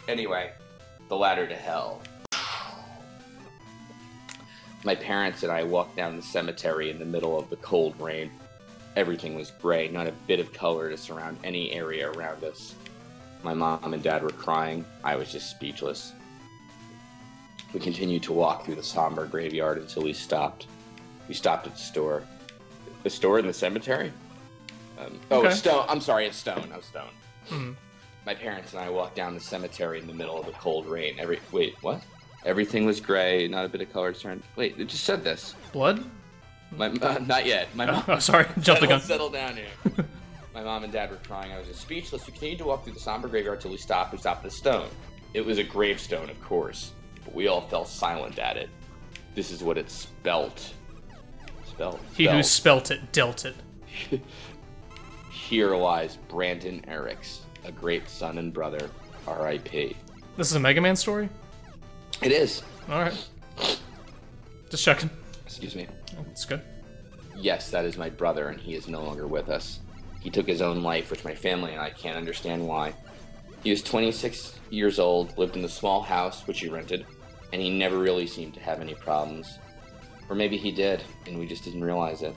Anyway, the ladder to hell. My parents and I walked down the cemetery in the middle of the cold rain. Everything was gray, not a bit of color to surround any area around us. My mom and dad were crying. I was just speechless. We continued to walk through the somber graveyard until we stopped. We stopped at the store. The store in the cemetery? Okay. A stone. I'm sorry, a stone. A stone. Mm-hmm. My parents and I walked down the cemetery in the middle of the cold rain. Wait, what? Everything was gray, not a bit of color turned. Wait, it just said this. Blood? Not yet. My mom. Oh, sorry, jumped the gun. Settle down here. My mom and dad were crying. I was just speechless. We continued to walk through the somber graveyard till we stopped. We stopped at a stone. It was a gravestone, of course, but we all fell silent at it. This is what it spelt. He who spelt it dealt it. Here lies Brandon Eriks, a great son and brother. R.I.P. This is a Mega Man story? It is. Alright. Just checking. Excuse me. Oh, that's good. Yes, that is my brother, and he is no longer with us. He took his own life, which my family and I can't understand why. He was 26 years old, lived in a small house, which he rented, and he never really seemed to have any problems. Or maybe he did, and we just didn't realize it.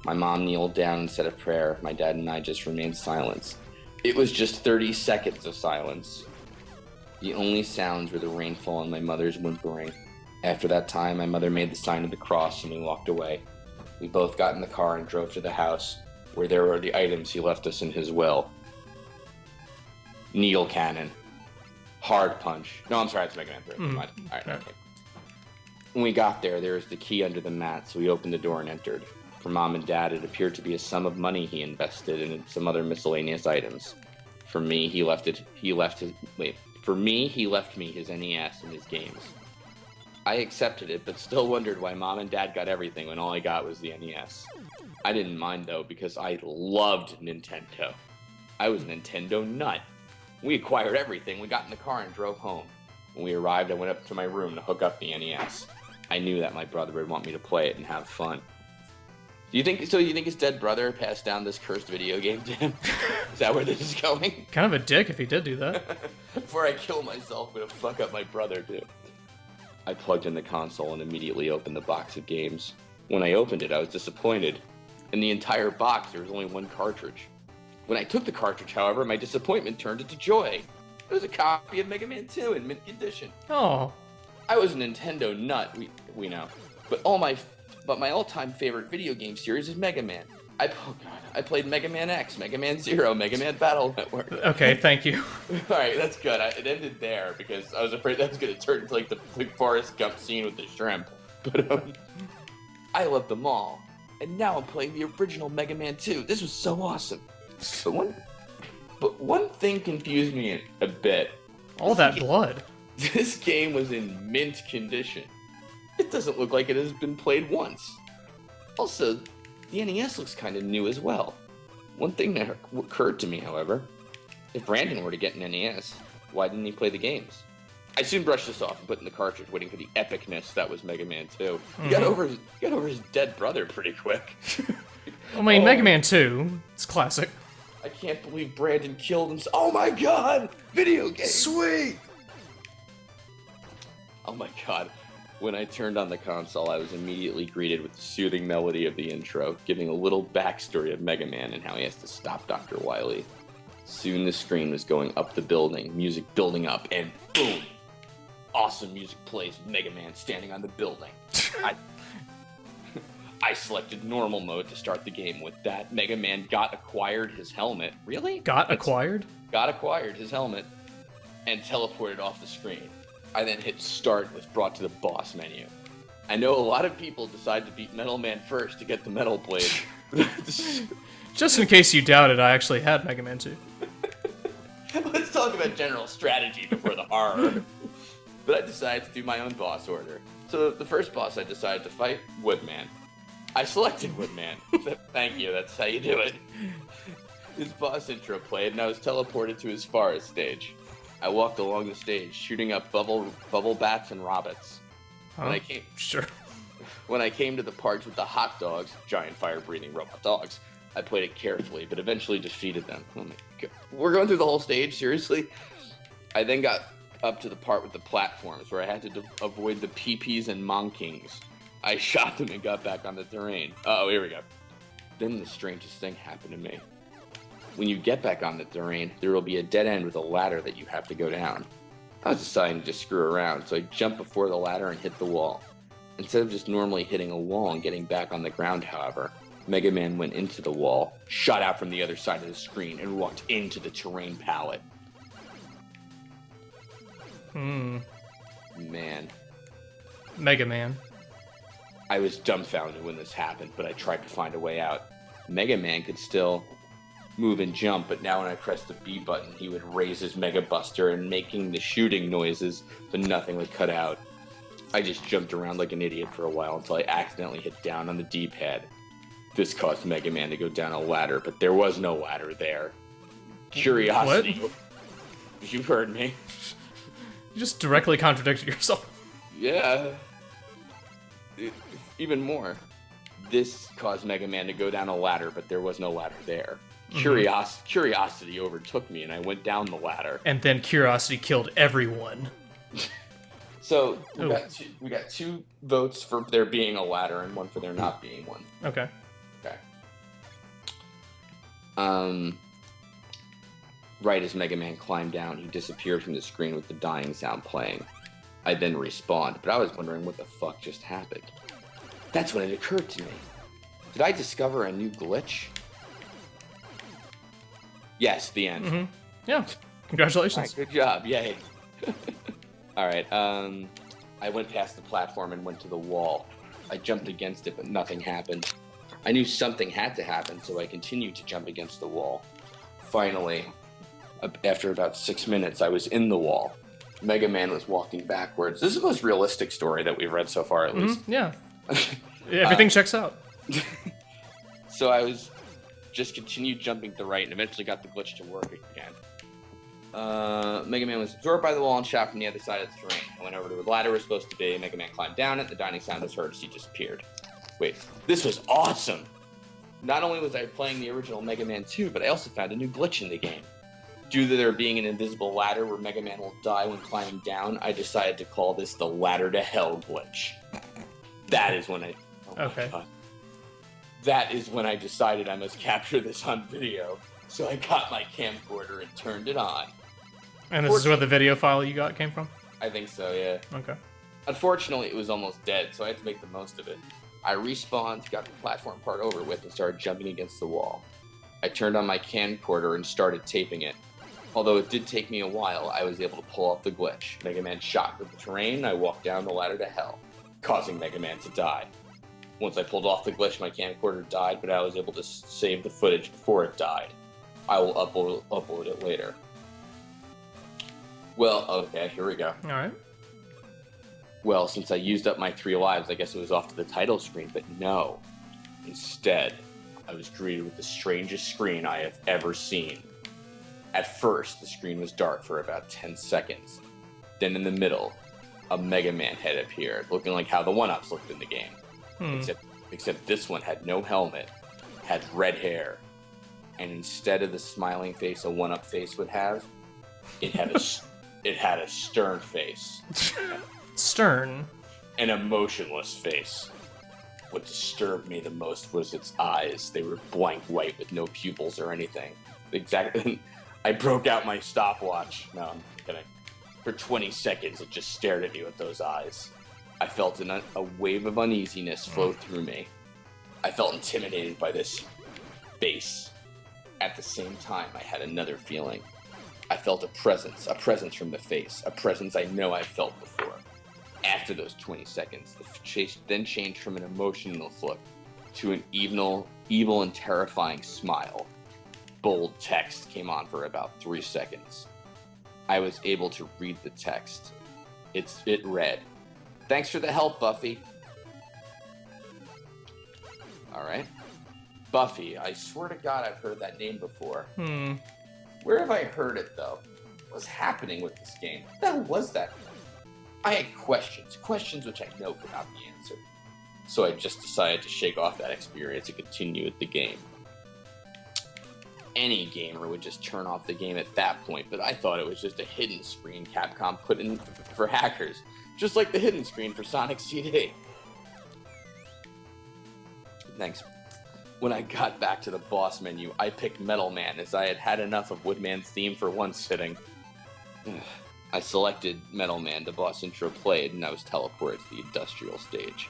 My mom kneeled down and said a prayer. My dad and I just remained silent. It was just 30 seconds of silence. The only sounds were the rainfall and my mother's whimpering. After that time, my mother made the sign of the cross and we walked away. We both got in the car and drove to the house, where there were the items he left us in his will. Needle cannon. Hard punch. No, I'm sorry, it's Mega Man 3. Come on. Alright, okay. When we got there was the key under the mat, so we opened the door and entered. For Mom and Dad, it appeared to be a sum of money he invested in some other miscellaneous items. For me, he left me his NES and his games. I accepted it, but still wondered why Mom and Dad got everything when all I got was the NES. I didn't mind, though, because I loved Nintendo. I was a Nintendo nut. We acquired everything. We got in the car and drove home. When we arrived, I went up to my room to hook up the NES. I knew that my brother would want me to play it and have fun. Do you think his dead brother passed down this cursed video game to him? Is that where this is going? Kind of a dick if he did do that. Before I kill myself, I'm gonna fuck up my brother, too. I plugged in the console and immediately opened the box of games. When I opened it, I was disappointed. In the entire box, there was only one cartridge. When I took the cartridge, however, my disappointment turned into joy. It was a copy of Mega Man 2 in mint condition. Oh. I was a Nintendo nut, we know. But my all-time favorite video game series is Mega Man. I played Mega Man X, Mega Man Zero, Mega Man Battle Network. Okay, thank you. Alright, that's good. It ended there because I was afraid that was going to turn into like the Forrest Gump scene with the shrimp. But I love them all. And now I'm playing the original Mega Man 2. This was so awesome. But one thing confused me a bit. All that blood. This game was in mint condition. It doesn't look like it has been played once. Also, the NES looks kind of new as well. One thing that occurred to me, however, if Brandon were to get an NES, why didn't he play the games? I soon brushed this off and put in the cartridge, waiting for the epicness that was Mega Man 2. Mm-hmm. He got over his dead brother pretty quick. I mean, Mega Man 2, it's classic. I can't believe Brandon killed himself. Oh my god! Video game! Sweet! Oh my god. When I turned on the console, I was immediately greeted with the soothing melody of the intro, giving a little backstory of Mega Man and how he has to stop Dr. Wily. Soon the screen was going up the building, music building up, and boom! Awesome music plays with Mega Man standing on the building. I selected normal mode to start the game. With that, Mega Man acquired his helmet. Really? Got acquired his helmet and teleported off the screen. I then hit start and was brought to the boss menu. I know a lot of people decide to beat Metal Man first to get the metal blade. Just in case you doubted, I actually had Mega Man 2. Let's talk about general strategy before the horror. But I decided to do my own boss order. So the first boss I decided to fight, Woodman. I selected Woodman. Thank you, that's how you do it. His boss intro played and I was teleported to his forest stage. I walked along the stage, shooting up bubble bats and rabbits. Huh? When I came to the parts with the hot dogs, giant fire-breathing robot dogs, I played it carefully, but eventually defeated them. Oh my god. We're going through the whole stage, seriously? I then got up to the part with the platforms where I had to avoid the PPs and Monkings. I shot them and got back on the terrain. Oh, here we go. Then the strangest thing happened to me. When you get back on the terrain, there will be a dead end with a ladder that you have to go down. I was deciding to just screw around, so I jumped before the ladder and hit the wall. Instead of just normally hitting a wall and getting back on the ground, however, Mega Man went into the wall, shot out from the other side of the screen, and walked into the terrain palette. Man. Mega Man. I was dumbfounded when this happened, but I tried to find a way out. Mega Man could still move and jump, but now when I pressed the B button, he would raise his Mega Buster and making the shooting noises, but nothing would cut out. I just jumped around like an idiot for a while until I accidentally hit down on the D-pad. This caused Mega Man to go down a ladder, but there was no ladder there. Curiosity. What? You heard me. You just directly contradicted yourself. Yeah. Even more. This caused Mega Man to go down a ladder, but there was no ladder there. Curiosity overtook me, and I went down the ladder. And then curiosity killed everyone. So we got 2 votes for there being a ladder and 1 for there not being one. Okay. Right as Mega Man climbed down, he disappeared from the screen with the dying sound playing. I then respawned, but I was wondering what the fuck just happened. That's when it occurred to me. Did I discover a new glitch? Yes, the end. Mm-hmm. Yeah. Congratulations. Right, good job. Yay. Alright, I went past the platform and went to the wall. I jumped against it, but nothing happened. I knew something had to happen, so I continued to jump against the wall. Finally, after about 6 minutes, I was in the wall. Mega Man was walking backwards. This is the most realistic story that we've read so far, at least. Yeah. Everything checks out. So I was just continued jumping to the right and eventually got the glitch to work again. Mega Man was absorbed by the wall and shot from the other side of the terrain. I went over to where the ladder was supposed to be. Mega Man climbed down it. The dying sound was heard as he disappeared. Wait, this was awesome! Not only was I playing the original Mega Man 2, but I also found a new glitch in the game. Due to there being an invisible ladder where Mega Man will die when climbing down, I decided to call this the Ladder to Hell glitch. That is when I... Okay. God. That is when I decided I must capture this on video. So I got my camcorder and turned it on. And this is where the video file you got came from? I think so, yeah. Okay. Unfortunately, it was almost dead, so I had to make the most of it. I respawned, got the platform part over with, and started jumping against the wall. I turned on my camcorder and started taping it. Although it did take me a while, I was able to pull off the glitch. Mega Man shot with the terrain, I walked down the ladder to hell, causing Mega Man to die. Once I pulled off the glitch, my camcorder died, but I was able to save the footage before it died. I will upload it later. Well, okay, here we go. Alright. Well, since I used up my 3 lives, I guess it was off to the title screen, but no. Instead, I was greeted with the strangest screen I have ever seen. At first, the screen was dark for about 10 seconds. Then in the middle, a Mega Man head appeared, looking like how the 1-ups looked in the game. Except this one had no helmet, had red hair, and instead of the smiling face a 1-up face would have, it had a stern face. Stern. An emotionless face. What disturbed me the most was its eyes. They were blank white with no pupils or anything. Exactly. I broke out my stopwatch. No, I'm kidding. For 20 seconds, it just stared at me with those eyes. I felt a wave of uneasiness flow through me. I felt intimidated by this face. At the same time, I had another feeling. I felt a presence from the face, a presence I know I've felt before. After those 20 seconds, the chase then changed from an emotionless look to an evil and terrifying smile. Bold text came on for about 3 seconds. I was able to read the text. It read, "Thanks for the help, Buffy." Alright. Buffy, I swear to God I've heard that name before. Where have I heard it, though? What's happening with this game? What the hell was that? I had questions which I know could not be answered. So I just decided to shake off that experience and continue with the game. any gamer would just turn off the game at that point, but I thought it was just a hidden screen Capcom put in for hackers, just like the hidden screen for Sonic CD. Thanks. When I got back to the boss menu, I picked Metal Man as I had had enough of Woodman's theme for one sitting. I selected Metal Man, the boss intro played, and I was teleported to the industrial stage.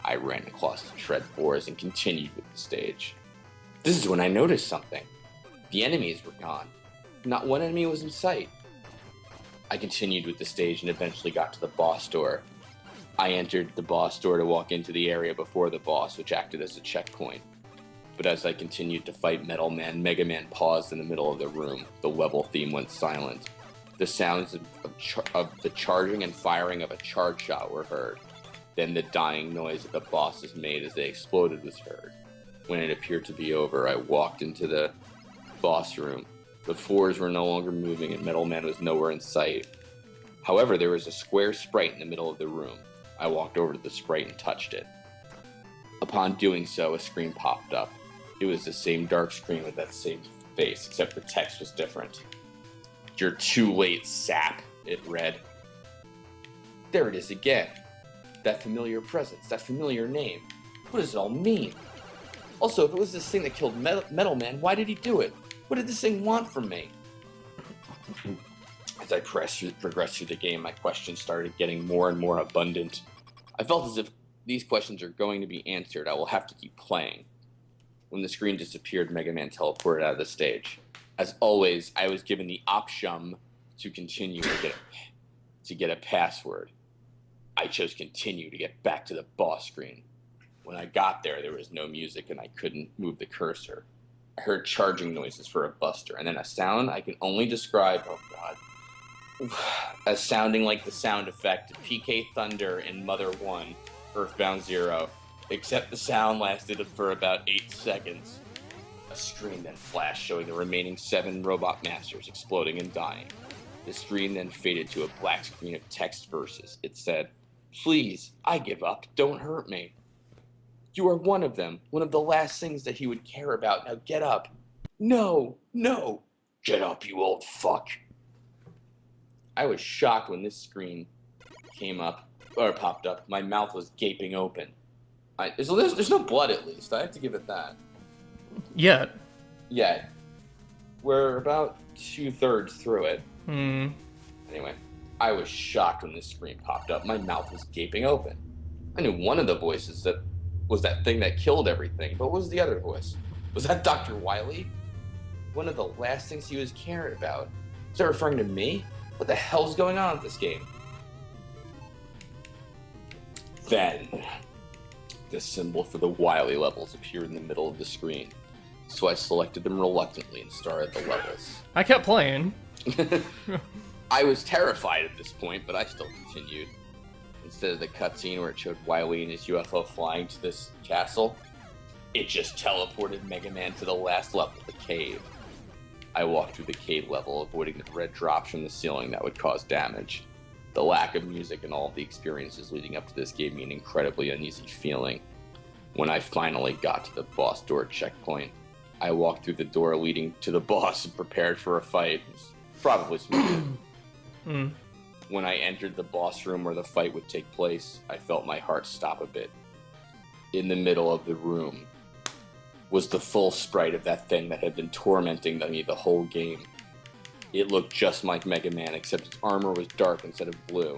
I ran across the tread floors and continued with the stage. This is when I noticed something. The enemies were gone. Not one enemy was in sight. I continued with the stage and eventually got to the boss door. I entered the boss door to walk into the area before the boss, which acted as a checkpoint. But as I continued to fight Metal Man, Mega Man paused in the middle of the room. The level theme went silent. The sounds of the charging and firing of a charge shot were heard. Then the dying noise that the bosses made as they exploded was heard. When it appeared to be over, I walked into the boss room. The floors were no longer moving and Metal Man was nowhere in sight. However, there was a square sprite in the middle of the room. I walked over to the sprite and touched it. Upon doing so, a screen popped up. It was the same dark screen with that same face, except the text was different. "You're too late, Sap," it read. There it is again. That familiar presence, that familiar name. What does it all mean? Also, if it was this thing that killed Metal Man, why did he do it? What did this thing want from me? As I progressed through the game, my questions started getting more and more abundant. I felt as if these questions are going to be answered. I will have to keep playing. When the screen disappeared, Mega Man teleported out of the stage. As always, I was given the option to continue to get a password. I chose continue to get back to the boss screen. When I got there, there was no music and I couldn't move the cursor. I heard charging noises for a buster, and then a sound I can only describe, oh god, as sounding like the sound effect of PK Thunder in Mother 1, Earthbound Zero, except the sound lasted for about 8 seconds. A screen then flashed showing the remaining 7 robot masters exploding and dying. The screen then faded to a black screen of text verses. It said, "Please, I give up, don't hurt me. You are one of them, one of the last things that he would care about. Now get up." No, no, get up, you old fuck. I was shocked when this screen popped up. My mouth was gaping open. There's no blood, at least. I have to give it that. Yet. Yeah. We're about 2/3 through it. Anyway, I was shocked when this screen popped up. My mouth was gaping open. I knew one of the voices that was that thing that killed everything, but what was the other voice? Was that Dr. Wily? One of the last things he was caring about. Is that referring to me? What the hell's going on with this game? Then, the symbol for the Wily levels appeared in the middle of the screen. So I selected them reluctantly and started the levels. I kept playing. I was terrified at this point, but I still continued. Instead of the cutscene where it showed Wily and his UFO flying to this castle, it just teleported Mega Man to the last level, the cave. I walked through the cave level, avoiding the red drops from the ceiling that would cause damage. The lack of music and all of the experiences leading up to this gave me an incredibly uneasy feeling. When I finally got to the boss door checkpoint, I walked through the door leading to the boss and prepared for a fight. It was probably smooth. When I entered the boss room where the fight would take place, I felt my heart stop a bit. In the middle of the room was the full sprite of that thing that had been tormenting me the whole game. It looked just like Mega Man, except its armor was dark instead of blue.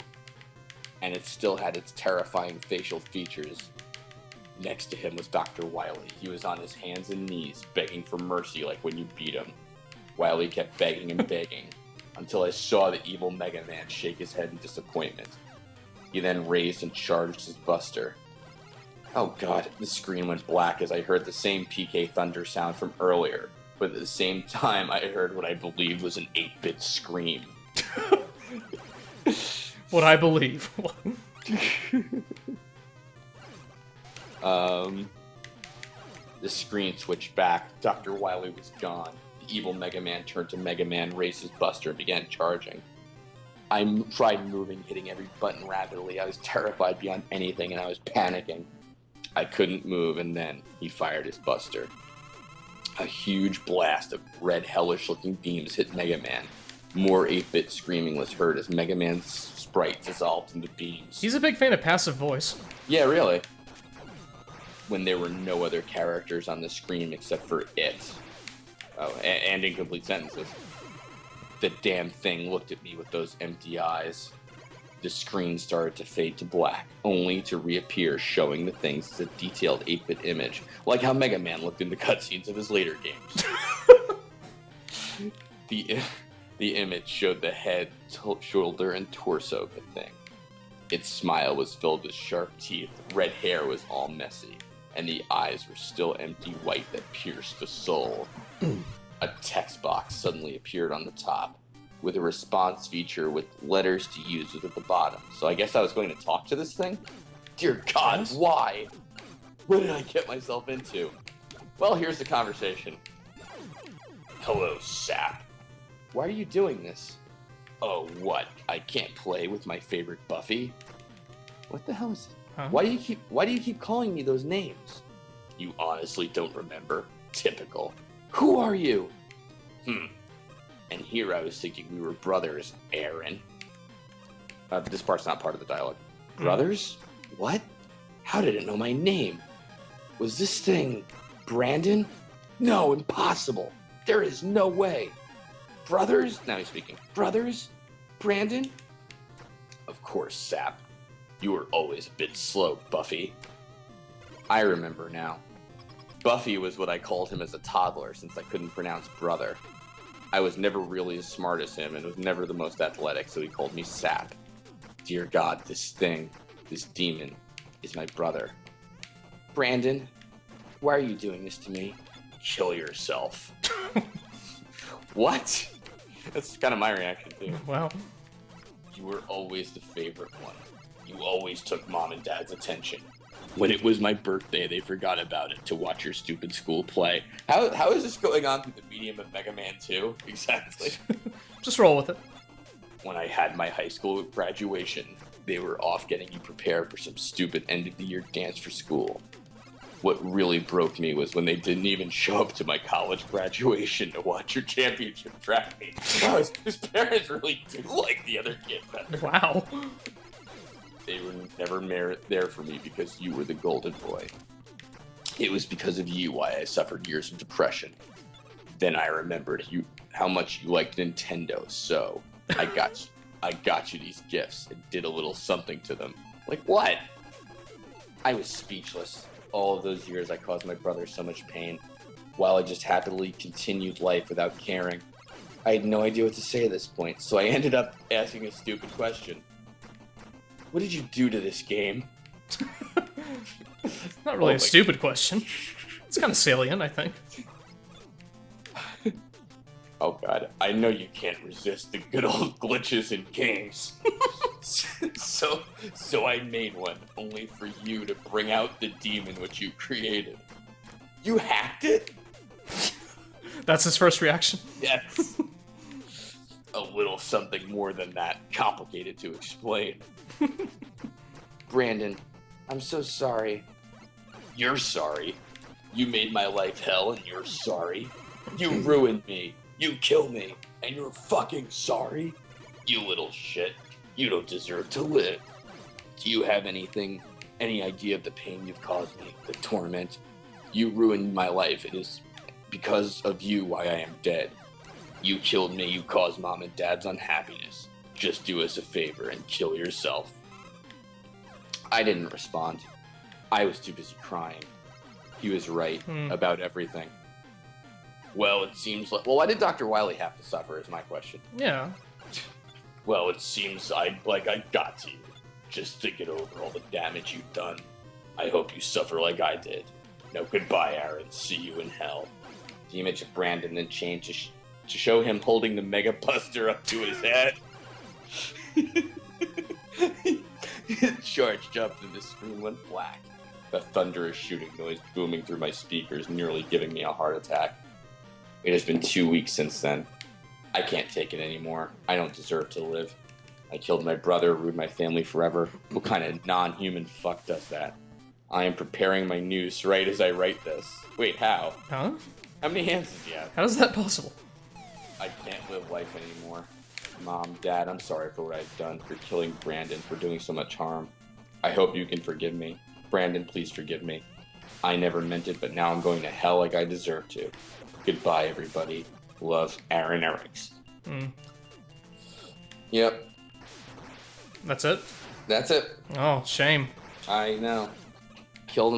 And it still had its terrifying facial features. Next to him was Dr. Wily. He was on his hands and knees, begging for mercy like when you beat him. Wily kept begging and begging, until I saw the evil Mega Man shake his head in disappointment. He then raised and charged his buster. Oh god, the screen went black as I heard the same PK Thunder sound from earlier, but at the same time I heard what I believed was an 8-bit scream. What I believe. The screen switched back. Dr. Wily was gone. The evil Mega Man turned to Mega Man, raised his buster, and began charging. I tried moving, hitting every button rapidly. I was terrified beyond anything, and I was panicking. I couldn't move, and then he fired his buster. A huge blast of red, hellish-looking beams hit Mega Man. More 8-bit screaming was heard as Mega Man's sprite dissolved into beams. He's a big fan of passive voice. Yeah, really. When there were no other characters on the screen except for it. Oh, and incomplete sentences. The damn thing looked at me with those empty eyes. The screen started to fade to black, only to reappear showing the things as a detailed 8-bit image, like how Mega Man looked in the cutscenes of his later games. The image showed the head, shoulder, and torso of the thing. Its smile was filled with sharp teeth, red hair was all messy, and the eyes were still empty white that pierced the soul. A text box suddenly appeared on the top, with a response feature with letters to use at the bottom. So I guess I was going to talk to this thing? Dear God, why? What did I get myself into? Well, here's the conversation. Hello, Sap. Why are you doing this? Oh, what? I can't play with my favorite Buffy? What the hell is it? Huh? Why do you keep calling me those names? You honestly don't remember? Typical. Who are you? And here I was thinking we were brothers, Aaron. This part's not part of the dialogue. Brothers? What? How did it know my name? Was this thing Brandon? No, impossible. There is no way. Brothers? Now he's speaking. Brothers? Brandon? Of course, Sap. You were always a bit slow, Buffy. I remember now. Buffy was what I called him as a toddler since I couldn't pronounce brother. I was never really as smart as him and was never the most athletic, so he called me Sap. Dear God, this demon, is my brother. Brandon, why are you doing this to me? Kill yourself. What? That's kind of my reaction, too. Wow. You were always the favorite one. You always took Mom and Dad's attention. When it was my birthday, they forgot about it to watch your stupid school play. How is this going on through the medium of Mega Man 2? Exactly. Just roll with it. When I had my high school graduation, they were off getting you prepared for some stupid end-of-the-year dance for school. What really broke me was when they didn't even show up to my college graduation to watch your championship track meet. Wow, his parents really do like the other kid better. Wow. They were never there for me because you were the golden boy. It was because of you why I suffered years of depression. Then I remembered how much you liked Nintendo, so I got you these gifts and did a little something to them. Like what? I was speechless. All of those years I caused my brother so much pain, while I just happily continued life without caring. I had no idea what to say at this point, so I ended up asking a stupid question. What did you do to this game? Not really a stupid question. It's kind of salient, I think. Oh God, I know you can't resist the good old glitches in games. So I made one, only for you to bring out the demon which you created. You hacked it? That's his first reaction. Yes. A little something more than that, complicated to explain. Brandon, I'm so sorry. You're sorry? You made my life hell and you're sorry? You ruined me. You killed me. And you're fucking sorry? You little shit. You don't deserve to live. Do you have any idea of the pain you've caused me? The torment? You ruined my life. It is because of you why I am dead. You killed me. You caused Mom and Dad's unhappiness. Just do us a favor and kill yourself. I didn't respond. I was too busy crying. He was right about everything. Well, it seems like... Well, why did Dr. Wily have to suffer is my question. Yeah. Well, it seems I got to you. Just to get over all the damage you've done. I hope you suffer like I did. Now, goodbye, Aaron. See you in hell. The image of Brandon then changed to show him holding the Mega Buster up to his head. It charged up and the screen went black. The thunderous shooting noise booming through my speakers, nearly giving me a heart attack. It has been 2 weeks since then. I can't take it anymore. I don't deserve to live. I killed my brother, ruined my family forever. What kind of non-human fuck does that? I am preparing my news right as I write this. Wait, how? Huh? How many hands did you have? How is that possible? I can't live life anymore. Mom, Dad, I'm sorry for what I've done, for killing Brandon, for doing so much harm. I hope you can forgive me. Brandon, please forgive me. I never meant it, but now I'm going to hell like I deserve to. Goodbye, everybody. Love, Aaron Eriks. Yep. That's it? That's it. Oh, shame. I know. Killed him.